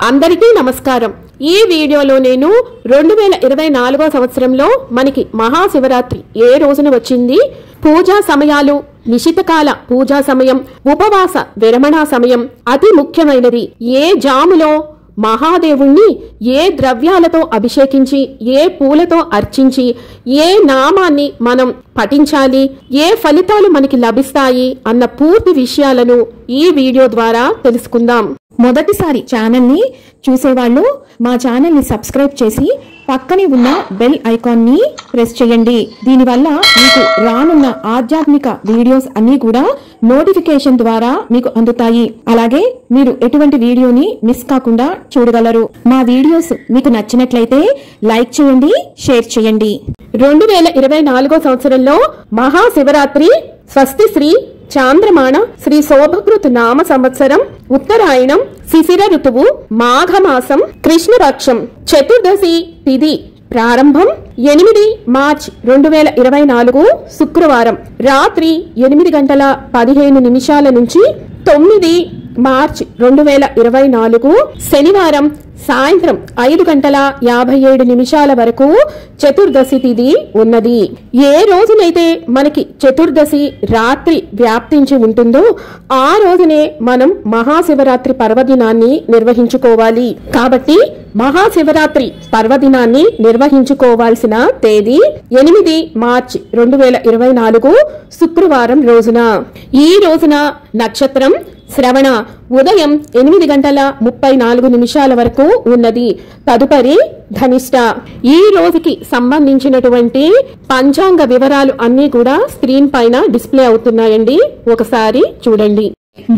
అందరికీ నమస్కారం। ఈ వీడియోలో నేను 2024వ సంవత్సరంలో మనకి మహాశివరాత్రి ఏ రోజున వచ్చింది, పూజా సమయాలు, నిశితకాల పూజా సమయం, ఉపవాస విరమణ సమయం, అతి ముఖ్యమైనది ఏ జాములో మహాదేవుణ్ణి ఏ ద్రవ్యాలతో అభిషేకించి ఏ పూలతో అర్చించి ఏ నామాన్ని మనం పఠించాలి, ఏ ఫలితాలు మనకి లభిస్తాయి అన్న పూర్తి విషయాలను ఈ వీడియో ద్వారా తెలుసుకుందాం। మొదటిసారి ఛానల్ ని చూసేవాళ్ళు మా ఛానల్ ని సబ్స్క్రైబ్ చేసి పక్కనే ఉన్న బెల్ ఐకాన్ ని ప్రెస్ చేయండి। దీనివల్ల మీకు రానున్న ఆధ్యాత్మిక వీడియోస్ అన్ని కూడా నోటిఫికేషన్ ద్వారా మీకు అందుతాయి। అలాగే మీరు ఎటువంటి వీడియోని మిస్ కాకుండా చూడగలరు। మా వీడియోస్ మీకు నచ్చినట్లయితే లైక్ చేయండి, షేర్ చేయండి। 2024వ సంవత్సరంలో మహాశివరాత్రి స్వస్తి శ్రీ చాంద్రమాన శ్రీ శోభకృత్ నామ సంవత్సరం, ఉత్తరాయణం, శిశిర ఋతువు, మాఘమాసం, కృష్ణపక్షం, చతుర్దశి తిథి ప్రారంభం 8 మార్చి 2024 శుక్రవారం రాత్రి 8:15 నుంచి 9 మార్చి 2024 శనివారం సాయంత్రం 5:57 వరకు చతుర్దశి తిథి ఉన్నది। ఏ రోజునైతే మనకి చతుర్దశి రాత్రి వ్యాప్తించి ఉంటుందో ఆ రోజునే మనం మహాశివరాత్రి పర్వదినాన్ని నిర్వహించుకోవాలి। కాబట్టి మహాశివరాత్రి పర్వదినాన్ని నిర్వహించుకోవాల్సిన తేదీ 8 మార్చి 2024 శుక్రవారం రోజున। ఈ రోజున నక్షత్రం శ్రవణ ఉదయం 8:34 వరకు ఉన్నది। తదుపరి ధనిష్ట। ఈ రోజుకి సంబంధించినటువంటి పంచాంగ వివరాలు అన్ని కూడా స్క్రీన్ పైన డిస్ప్లే అవుతున్నాయండి, ఒకసారి చూడండి।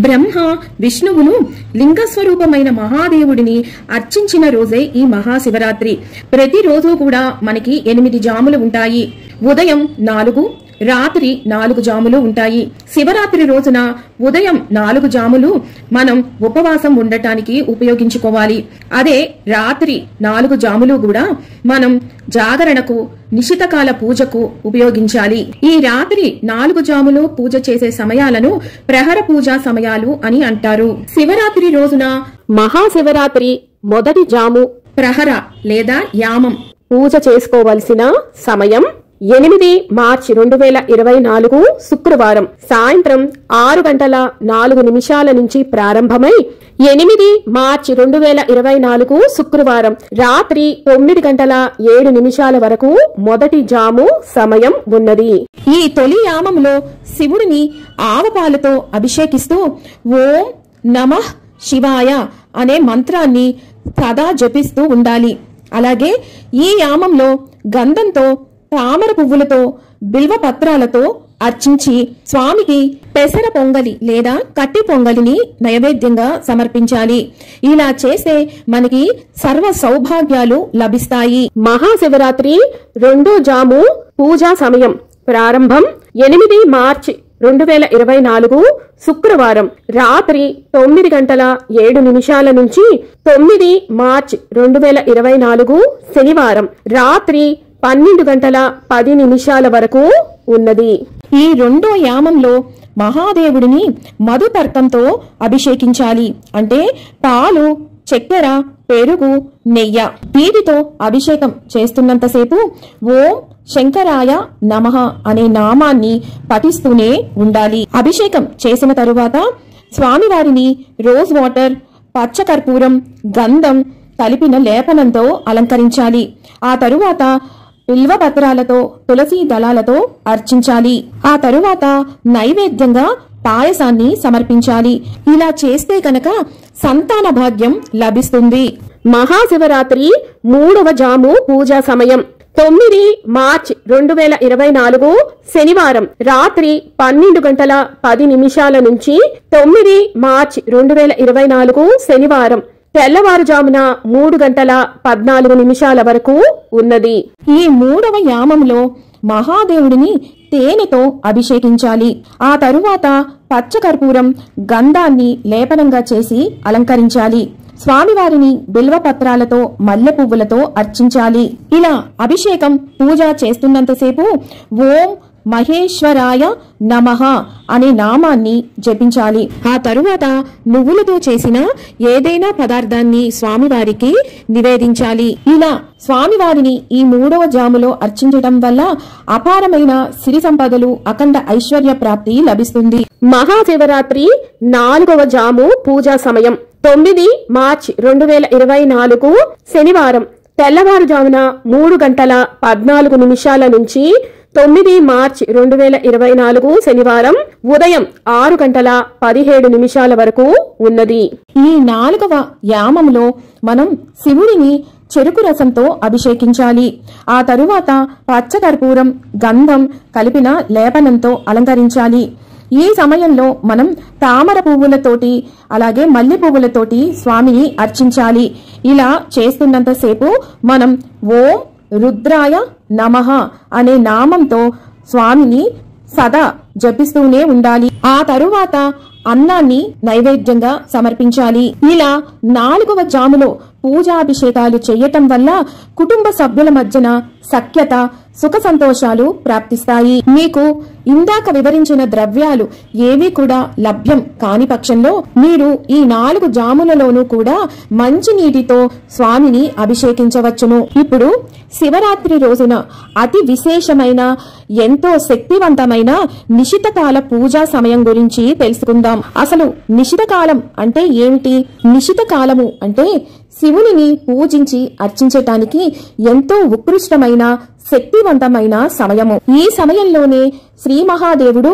బ్రహ్మ విష్ణువును లింగ స్వరూపమైన మహాదేవుడిని అర్చించిన రోజే ఈ మహాశివరాత్రి। ప్రతిరోజు కూడా మనకి 8 జాములు ఉంటాయి। ఉదయం 4, రాత్రి 4 జాములు ఉంటాయి। శివరాత్రి రోజున ఉదయం 4 జాములు మనం ఉపవాసం ఉండటానికి ఉపయోగించుకోవాలి। అదే రాత్రి 4 జాములు కూడా మనం జాగరణకు, నిశితకాల పూజకు ఉపయోగించాలి। ఈ రాత్రి 4 జాములు పూజ చేసే సమయాలను ప్రహర పూజా సమయాలు అని అంటారు। శివరాత్రి రోజున మహాశివరాత్రి మొదటి జాము ప్రహర లేదా యామం పూజ చేసుకోవలసిన సమయం 8 మార్చి 2024 శుక్రవారం సాయంత్రం 6:04 నుంచి ప్రారంభమై 8 మార్చి 2024 శుక్రవారం రాత్రి 9:07 వరకు మొదటి జాము సమయం ఉన్నది। ఈ తొలి యామంలో శివుడిని ఆవపాలతో అభిషేకిస్తూ ఓం నమః శివాయ అనే మంత్రాన్ని సదా జపిస్తూ ఉండాలి। అలాగే ఈ యామంలో గంధంతో, తామర పువ్వులతో, బిల్వ పత్రాలతో అర్చించి స్వామికి పెసర పొంగలి లేదా కట్టి పొంగలిని నైవేద్యంగా సమర్పించాలి। ఇలా చేస్తే మనకి సర్వ సౌభాగ్యాలు లభిస్తాయి। మహాశివరాత్రి రెండో జాము పూజా సమయం ప్రారంభం 8 మార్చి 2024 శుక్రవారం రాత్రి 9:07 నుంచి 9 మార్చి 2024 శనివారం రాత్రి 12:10 వరకు ఉన్నది। ఈ రెండో యామంలో మహాదేవుడిని మధుపర్కంతో అభిషేకించాలి। అంటే పాలు, చక్కెర, పెరుగు, నెయ్య వీటితో అభిషేకం చేస్తున్నంతసేపు ఓం శంకరాయ నమః అనే నామాన్ని పఠిస్తూనే ఉండాలి। అభిషేకం చేసిన తరువాత స్వామివారిని రోజ్ వాటర్, పచ్చకర్పూరం, గంధం కలిపిన లేపనంతో అలంకరించాలి। ఆ తరువాత బిల్వ పత్రాలతో, తులసి దళాలతో అర్చించాలి। ఆ తరువాత నైవేద్యంగా పాయసాన్ని సమర్పించాలి। ఇలా చేస్తే కనుక సంతాన భాగ్యం లభిస్తుంది। మహాశివరాత్రి మూడవ జాము పూజా సమయం 9 మార్చి 2024 శనివారం రాత్రి 12:10 నుంచి 9 మార్చి 2024 శనివారం తెల్లవారుజామున 3:14 వరకు ఉన్నది। ఈ మూడవ యామంలో మహాదేవుడిని తేనెతో అభిషేకించాలి। ఆ తరువాత పచ్చకర్పూరం, గంధాన్ని లేపనంగా చేసి అలంకరించాలి। స్వామివారిని బిల్వ పత్రాలతో, మల్లె పువ్వులతో అర్చించాలి। ఇలా అభిషేకం, పూజ చేస్తున్నంతసేపు ఓం మహేశ్వరాయ నమః అనే నామాన్ని జపించాలి. ఆ తరువాత నువ్వులతో చేసిన ఏదైనా పదార్థాన్ని స్వామివారికి నివేదించాలి. ఇలా స్వామివారిని ఈ 3వ జాములో అర్చించడం వల్ల అపారమైన సిరి సంపదలు, అఖండ ఐశ్వర్య ప్రాప్తి లభిస్తుంది. మహాశివరాత్రి 4వ జాము పూజా సమయం 9 మార్చి 2024 శనివారం తెల్లవారుజామున 3 గంటల 14 నిమిషాల నుంచి 9 మార్చి 2024 శనివారం ఉదయం 6 గంటల 17 నిమిషాల వరకు ఉన్నది. ఈ 4వ యామంలో మనం శివుడిని చెరుకు రసంతో అభిషేకించాలి. ఆ తరువాత పచ్చకర్పూరం, గంధం కలిపిన లేపనంతో అలంకరించాలి. ఈ సమయంలో మనం తామర పువ్వులతోటి అలాగే మల్లె పువ్వులతోటి స్వామిని అర్చించాలి. ఇలా చేస్తున్నంతసేపు మనం ఓం రుద్రాయ నమః అనే నామంతో స్వామిని సదా జపిస్తూనే ఉండాలి. ఆ తరువాత అన్నాన్ని నైవేద్యంగా సమర్పించాలి. ఇలా 4వ జాములో పూజాభిషేకాలు చేయటం వల్ల కుటుంబ సభ్యుల మధ్యన సఖ్యత, సుఖ సంతోషాలు ప్రాప్తిస్తాయి. మీకు ఇందాక వివరించిన ద్రవ్యాలు ఏవి కూడా లభ్యం కాని పక్షంలో మీరు ఈ 4 జాములలోనూ కూడా మంచి నీటితో స్వామిని అభిషేకించవచ్చును. ఇప్పుడు శివరాత్రి రోజున అతి విశేషమైన, ఎంతో శక్తివంతమైన నిశితకాల పూజా సమయం గురించి తెలుసుకుందాం. అసలు నిశితకాలం అంటే ఏమిటి? నిశితకాలము అంటే శివునిని పూజించి అర్చించటానికి ఎంతో ఉత్కృష్టమైన, శక్తివంతమైన సమయము. ఈ సమయంలోనే శ్రీ మహాదేవుడు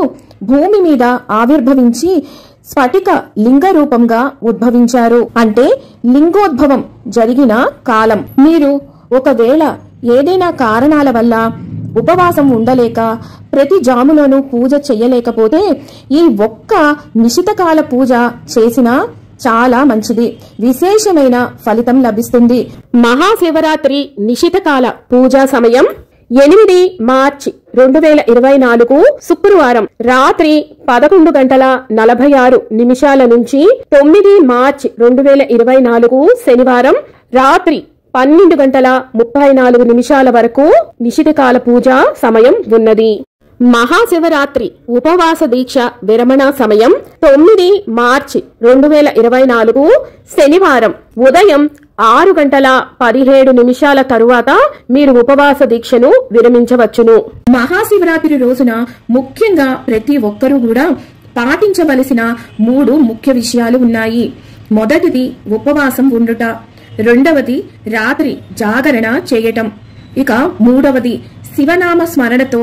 భూమి మీద ఆవిర్భవించి స్ఫటిక లింగ రూపంగా ఉద్భవించారు. అంటే లింగోద్భవం జరిగిన కాలం. మీరు ఒకవేళ ఏదైనా కారణాల వల్ల ఉపవాసం ఉండలేక ప్రతి జాములోనూ పూజ చెయ్యలేకపోతే ఈ ఒక్క నిశితకాల పూజ చేసినా చాలా మంచిది, విశేషమైన ఫలితం లభిస్తుంది. మహాశివరాత్రి నిశితకాల పూజా సమయం 8 మార్చి 2024 శుక్రవారం రాత్రి 11 గంటల 46 నిమిషాల నుంచి 9 మార్చి 2024 శనివారం రాత్రి 12 గంటల 34 నిమిషాల వరకు నిశితకాల పూజా సమయం ఉన్నది. మహాశివరాత్రి ఉపవాస దీక్ష విరమణ సమయం 9 మార్చి 2024 శనివారం ఉదయం 6 గంటల 17 నిమిషాల తరువాత మీరు ఉపవాస దీక్షను విరమించవచ్చును. మహాశివరాత్రి రోజున ముఖ్యంగా ప్రతి ఒక్కరూ కూడా పాటించవలసిన 3 ముఖ్య విషయాలు ఉన్నాయి. మొదటిది ఉపవాసం ఉండుట, రెండవది రాత్రి జాగరణ చేయటం, ఇక మూడవది శివనామ స్మరణతో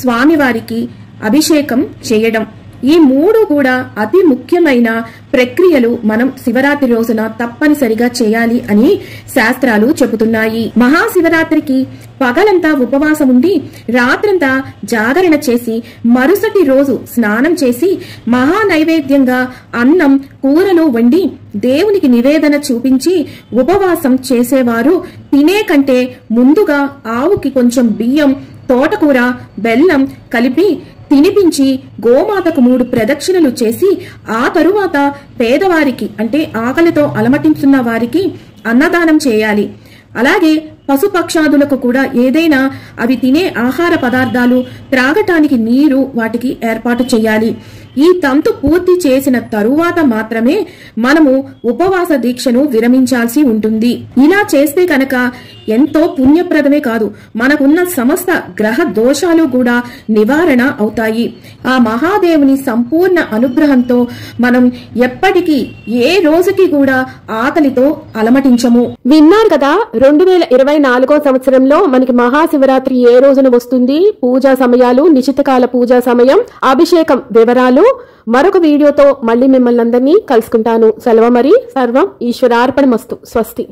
స్వామివారికి అభిషేకం చేయడం. ఈ 3 కూడా అతి ముఖ్యమైన ప్రక్రియలు మనం శివరాత్రి రోజున తప్పనిసరిగా చేయాలి అని శాస్త్రాలు చెబుతున్నాయి. మహాశివరాత్రికి పగలంతా ఉపవాసం ఉండి రాత్రంతా జాగరణ చేసి మరుసటి రోజు స్నానం చేసి మహా నైవేద్యంగా అన్నం, కూరలు వండి దేవునికి నివేదన చూపించి ఉపవాసం చేసేవారు తినే కంటే ముందుగా ఆవుకి కొంచెం బియ్యం, తోటకూర, బెల్లం కలిపి తినిపించి గోమాతకు 3 ప్రదక్షిణలు చేసి ఆ తరువాత పేదవారికి అంటే ఆకలితో అలమటించున్న వారికి అన్నదానం చేయాలి. అలాగే పశుపక్షాదులకు కూడా ఏదైనా అవి తినే ఆహార పదార్థాలు, త్రాగటానికి నీరు వాటికి ఏర్పాటు చేయాలి. ఈ తంతు పూర్తి చేసిన తరువాత మాత్రమే మనము ఉపవాస దీక్షను విరమించాల్సి ఉంటుంది. ఇలా చేస్తే కనుక ఎంతో పుణ్యప్రదమే కాదు, మనకున్న సమస్త గ్రహ దోషాలు కూడా నివారణ అవుతాయి. ఆ మహాదేవుని సంపూర్ణ అనుగ్రహంతో మనం ఎప్పటికీ ఏ రోజుకి కూడా ఆకలితో అలమటించము. విన్నారు కదా, 2024 సంవత్సరంలో మనకి మహాశివరాత్రి ఏ రోజున వస్తుంది, పూజా సమయాలు, నిశితకాల పూజా సమయం, అభిషేకం వివరాలు. మరొక వీడియోతో మళ్ళీ మిమ్మల్ని అందరినీ కలుసుకుంటాను. సెలవు మరి. సర్వం ఈశ్వరార్పణమస్తు. స్వస్తి.